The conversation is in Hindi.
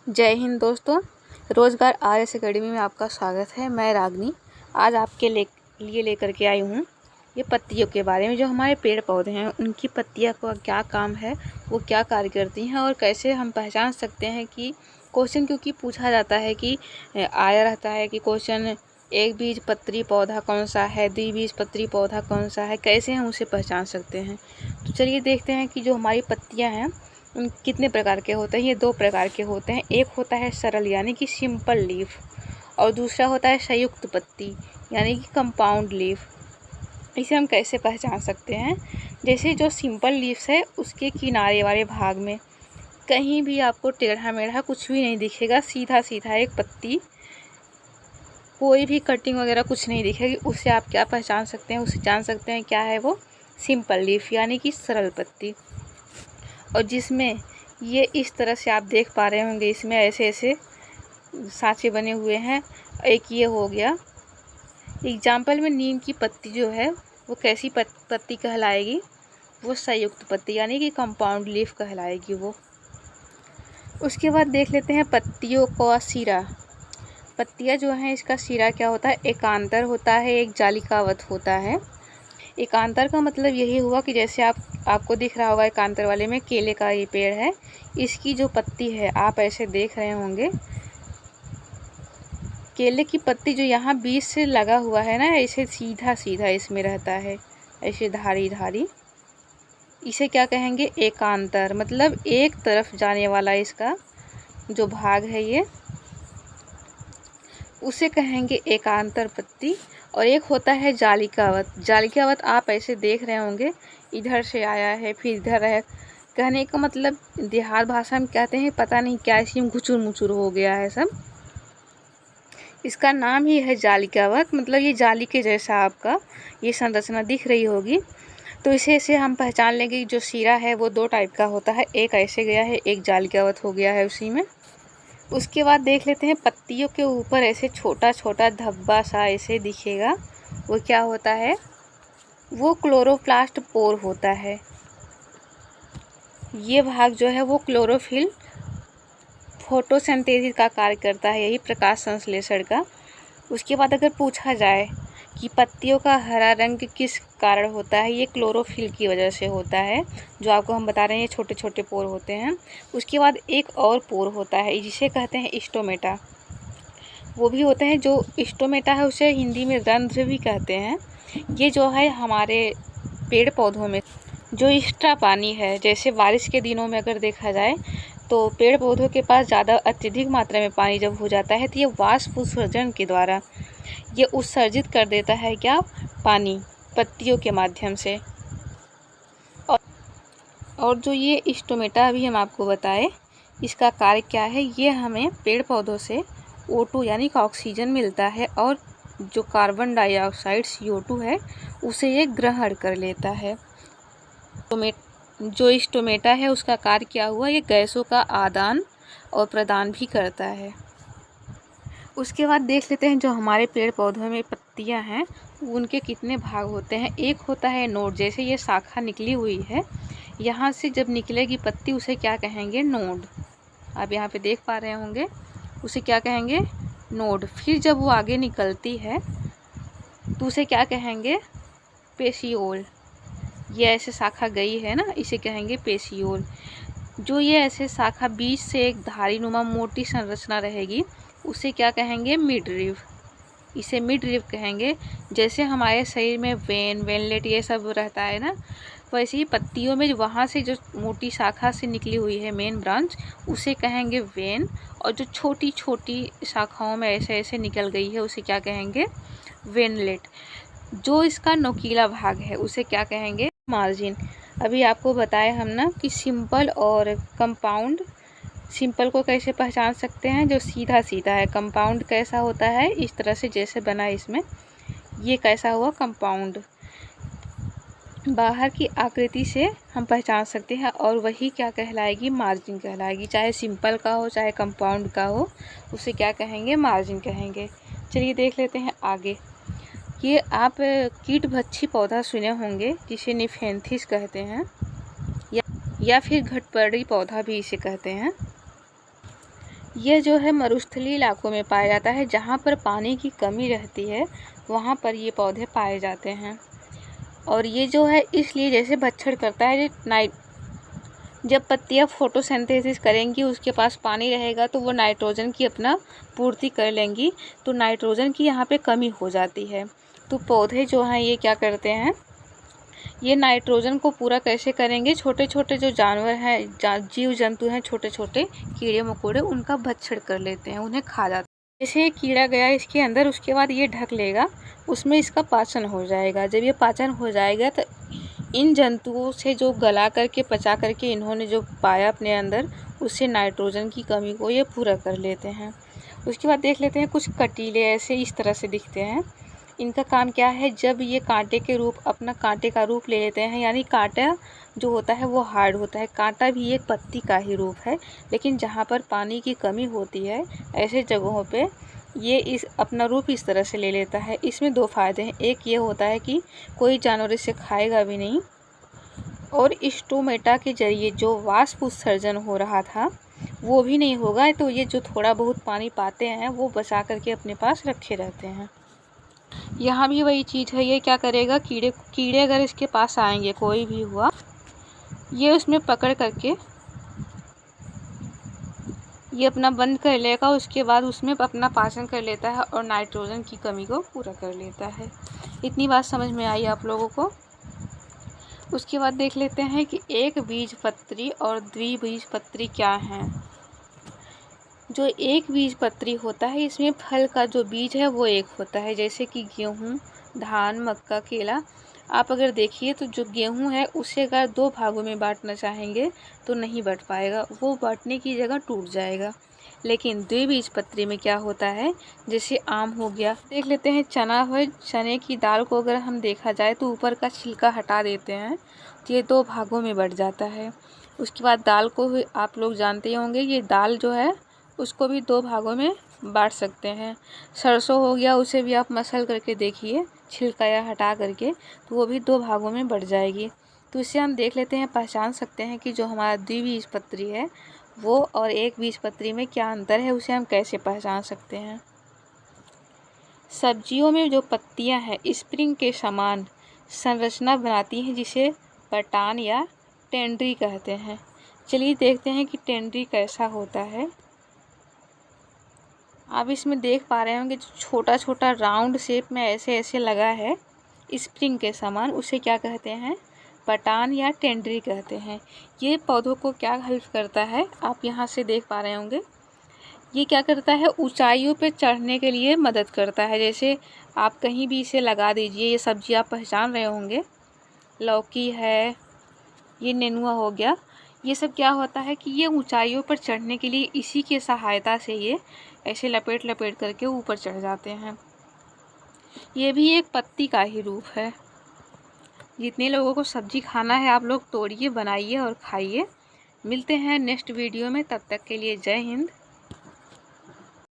जय हिंद दोस्तों। रोज़गार आरएस अकेडमी में आपका स्वागत है। मैं रागनी आज आपके लिए लेकर के आई हूँ ये पत्तियों के बारे में। जो हमारे पेड़ पौधे हैं उनकी पत्तियाँ का क्या काम है, वो क्या कार्य करती हैं और कैसे हम पहचान सकते हैं कि क्वेश्चन, क्योंकि पूछा जाता है कि आया रहता है कि क्वेश्चन एक बीज पत्री पौधा कौन सा है, द्विबीजपत्री पौधा कौन सा है, कैसे हम उसे पहचान सकते हैं। तो चलिए देखते हैं कि जो हमारी पत्तियाँ हैं कितने प्रकार के होते हैं। ये दो प्रकार के होते हैं। एक होता है सरल यानी कि सिंपल लीफ, और दूसरा होता है संयुक्त पत्ती यानी कि कंपाउंड लीफ। इसे हम कैसे पहचान सकते हैं? जैसे जो सिंपल लीव्स है उसके किनारे वाले भाग में कहीं भी आपको टेढ़ा मेढ़ा कुछ भी नहीं दिखेगा, सीधा सीधा एक पत्ती, कोई भी कटिंग वगैरह कुछ नहीं दिखेगी। उससे आप क्या पहचान सकते हैं? उसे जान सकते हैं क्या है वो सिंपल लीफ यानी कि सरल पत्ती। और जिसमें ये इस तरह से आप देख पा रहे होंगे, इसमें ऐसे ऐसे सांचे बने हुए हैं। एक ये हो गया एग्जाम्पल में। नीम की पत्ती जो है वो कैसी पत्ती कहलाएगी? वो संयुक्त पत्ती यानी कि कंपाउंड लीफ कहलाएगी वो। उसके बाद देख लेते हैं पत्तियों का सिरा। पत्तियाँ जो हैं इसका सिरा क्या होता है? एकांतर होता है, एक जालिकावत होता है। एकांतर का मतलब यही हुआ कि जैसे आपको दिख रहा होगा एकांतर वाले में केले का ये पेड़ है, इसकी जो पत्ती है आप ऐसे देख रहे होंगे, केले की पत्ती जो यहाँ बीच से लगा हुआ है ना, ऐसे सीधा सीधा इसमें रहता है, ऐसे धारी धारी। इसे क्या कहेंगे? एकांतर, मतलब एक तरफ जाने वाला इसका जो भाग है ये, उसे कहेंगे एकांतर पत्ती। और एक होता है जालिकावत। जालिकावत आप ऐसे देख रहे होंगे, इधर से आया है फिर इधर है। कहने का मतलब देहात भाषा में कहते हैं पता नहीं क्या इसी में घुचुर मुचुर हो गया है सब। इसका नाम ही है जालिकावत, मतलब ये जाली के जैसा आपका ये संरचना दिख रही होगी। तो इसे हम पहचान लेंगे कि जो सिरा है वो दो टाइप का होता है, एक ऐसे गया है, एक जालिकावत हो गया है उसी में। उसके बाद देख लेते हैं पत्तियों के ऊपर ऐसे छोटा छोटा धब्बा सा ऐसे दिखेगा, वो क्या होता है? वो क्लोरोप्लास्ट पोर होता है। ये भाग जो है वो क्लोरोफिल फोटोसिंथेसिस का कार्य करता है, यही प्रकाश संश्लेषण का। उसके बाद अगर पूछा जाए कि पत्तियों का हरा रंग किस कारण होता है, ये क्लोरोफिल की वजह से होता है, जो आपको हम बता रहे हैं ये छोटे छोटे पोर होते हैं। उसके बाद एक और पोर होता है जिसे कहते हैं स्टोमेटा, वो भी होते हैं। जो स्टोमेटा है उसे हिंदी में रंध्र भी कहते हैं। ये जो है हमारे पेड़ पौधों में जो एक्स्ट्रा पानी है, जैसे बारिश के दिनों में अगर देखा जाए तो पेड़ पौधों के पास ज़्यादा अत्यधिक मात्रा में पानी जब हो जाता है तो ये वाष्प उत्सर्जन के द्वारा ये उत्सर्जित कर देता है क्या? पानी, पत्तियों के माध्यम से। और जो ये स्टोमेटा अभी हम आपको बताए, इसका कार्य क्या है? ये हमें पेड़ पौधों से O2 यानी कि ऑक्सीजन मिलता है, और जो कार्बन डाइऑक्साइड CO2 है उसे ये ग्रहण कर लेता है। जो स्टोमेटा है उसका कार्य क्या हुआ? ये गैसों का आदान और प्रदान भी करता है। उसके बाद देख लेते हैं जो हमारे पेड़ पौधों में पत्तियां हैं उनके कितने भाग होते हैं। एक होता है नोड, जैसे ये शाखा निकली हुई है, यहाँ से जब निकलेगी पत्ती उसे क्या कहेंगे? नोड। आप यहाँ पे देख पा रहे होंगे, उसे क्या कहेंगे? नोड। फिर जब वो आगे निकलती है तो उसे क्या कहेंगे? पेशियोल। ये ऐसे शाखा गई है ना, इसे कहेंगे पेशियोल। जो ये ऐसे शाखा बीच से एक धारी नुमा मोटी संरचना रहेगी उसे क्या कहेंगे? मिडरिव। इसे मिडरिव कहेंगे। जैसे हमारे शरीर में वेन, वेनलेट ये सब रहता है ना, वैसे ही पत्तियों में वहाँ से जो मोटी शाखा से निकली हुई है मेन ब्रांच, उसे कहेंगे वेन। और जो छोटी छोटी शाखाओं में ऐसे ऐसे निकल गई है उसे क्या कहेंगे? वेनलेट। जो इसका नोकीला भाग है उसे क्या कहेंगे? मार्जिन। अभी आपको बताया हम ना कि सिंपल और कंपाउंड। सिंपल को कैसे पहचान सकते हैं? जो सीधा सीधा है। कंपाउंड कैसा होता है? इस तरह से जैसे बना इसमें, ये कैसा हुआ? कंपाउंड। बाहर की आकृति से हम पहचान सकते हैं, और वही क्या कहलाएगी? मार्जिन कहलाएगी। चाहे सिंपल का हो चाहे कंपाउंड का हो, उसे क्या कहेंगे? मार्जिन कहेंगे। चलिए देख लेते हैं आगे। ये आप कीटभक्षी पौधा सुने होंगे जिसे निफेंथिस कहते हैं, या फिर घटपर्णी पौधा भी इसे कहते हैं। ये जो है मरुस्थलीय इलाकों में पाया जाता है, जहाँ पर पानी की कमी रहती है वहाँ पर ये पौधे पाए जाते हैं। और ये जो है इसलिए जैसे भक्षण करता है, जब पत्तियाँ फोटोसिंथेसिस करेंगी उसके पास पानी रहेगा तो वो नाइट्रोजन की अपना पूर्ति कर लेंगी, तो नाइट्रोजन की यहाँ पे कमी हो जाती है। तो पौधे जो हैं ये क्या करते हैं, ये नाइट्रोजन को पूरा कैसे करेंगे, छोटे छोटे जो जानवर हैं, जीव जंतु हैं, छोटे छोटे कीड़े मकोड़े, उनका भक्षण कर लेते हैं, उन्हें खा जाते हैं। जैसे ये कीड़ा गया इसके अंदर, उसके बाद ये ढक लेगा, उसमें इसका पाचन हो जाएगा। जब ये पाचन हो जाएगा तो इन जंतुओं से जो गला करके पचा करके इन्होंने जो पाया अपने अंदर, उससे नाइट्रोजन की कमी को ये पूरा कर लेते हैं। उसके बाद देख लेते हैं कुछ कटीले ऐसे इस तरह से दिखते हैं। इनका काम क्या है, जब ये कांटे के रूप अपना कांटे का रूप ले लेते हैं, यानी कांटा जो होता है वो हार्ड होता है, कांटा भी एक पत्ती का ही रूप है, लेकिन जहाँ पर पानी की कमी होती है ऐसे जगहों पे ये इस अपना रूप इस तरह से ले लेता है। इसमें दो फायदे हैं, एक ये होता है कि कोई जानवर इसे खाएगा भी नहीं, और स्टोमेटा के जरिए जो वाष्प उत्सर्जन हो रहा था वो भी नहीं होगा, तो ये जो थोड़ा बहुत पानी पाते हैं वो बचा करके अपने पास रखे रहते हैं। यहाँ भी वही चीज़ है, ये क्या करेगा, कीड़े अगर इसके पास आएंगे, कोई भी हुआ, ये उसमें पकड़ करके ये अपना बंद कर लेगा, उसके बाद उसमें अपना पाचन कर लेता है और नाइट्रोजन की कमी को पूरा कर लेता है। इतनी बात समझ में आई आप लोगों को। उसके बाद देख लेते हैं कि एक बीजपत्री और द्विबीजपत्री क्या हैं। जो एक बीजपत्री होता है इसमें फल का जो बीज है वो एक होता है, जैसे कि गेहूँ, धान, मक्का, केला। आप अगर देखिए तो जो गेहूँ है उसे अगर दो भागों में बांटना चाहेंगे तो नहीं बट पाएगा, वो बांटने की जगह टूट जाएगा। लेकिन द्विबीजपत्री में क्या होता है, जैसे आम हो गया, देख लेते हैं चना है, चने की दाल को अगर हम देखा जाए तो ऊपर का छिलका हटा देते हैं तो ये दो भागों में बट जाता है। उसके बाद दाल को आप लोग जानते होंगे, ये दाल जो है उसको भी दो भागों में बांट सकते हैं। सरसों हो गया, उसे भी आप मसल करके देखिए, छिलका या हटा करके, तो वो भी दो भागों में बढ़ जाएगी। तो इससे हम देख लेते हैं, पहचान सकते हैं कि जो हमारा द्विबीजपत्री है वो और एक बीजपत्री में क्या अंतर है, उसे हम कैसे पहचान सकते हैं। सब्जियों में जो पत्तियां हैं स्प्रिंग के समान संरचना बनाती हैं, जिसे पटान या टेंड्री कहते हैं। चलिए देखते हैं कि टेंड्री कैसा होता है। आप इसमें देख पा रहे होंगे जो छोटा छोटा राउंड शेप में ऐसे ऐसे लगा है स्प्रिंग के समान, उसे क्या कहते हैं, पटान या टेंड्री कहते हैं। ये पौधों को क्या हेल्प करता है, आप यहाँ से देख पा रहे होंगे, ये क्या करता है, ऊंचाइयों पे चढ़ने के लिए मदद करता है। जैसे आप कहीं भी इसे लगा दीजिए, ये सब्जी आप पहचान रहे होंगे, लौकी है, ये नेनुआ हो गया, ये सब क्या होता है कि ये ऊंचाइयों पर चढ़ने के लिए इसी के सहायता से ये ऐसे लपेट लपेट करके ऊपर चढ़ जाते हैं। ये भी एक पत्ती का ही रूप है। जितने लोगों को सब्जी खाना है आप लोग तोड़िए, बनाइए और खाइए। मिलते हैं नेक्स्ट वीडियो में, तब तक के लिए जय हिंद।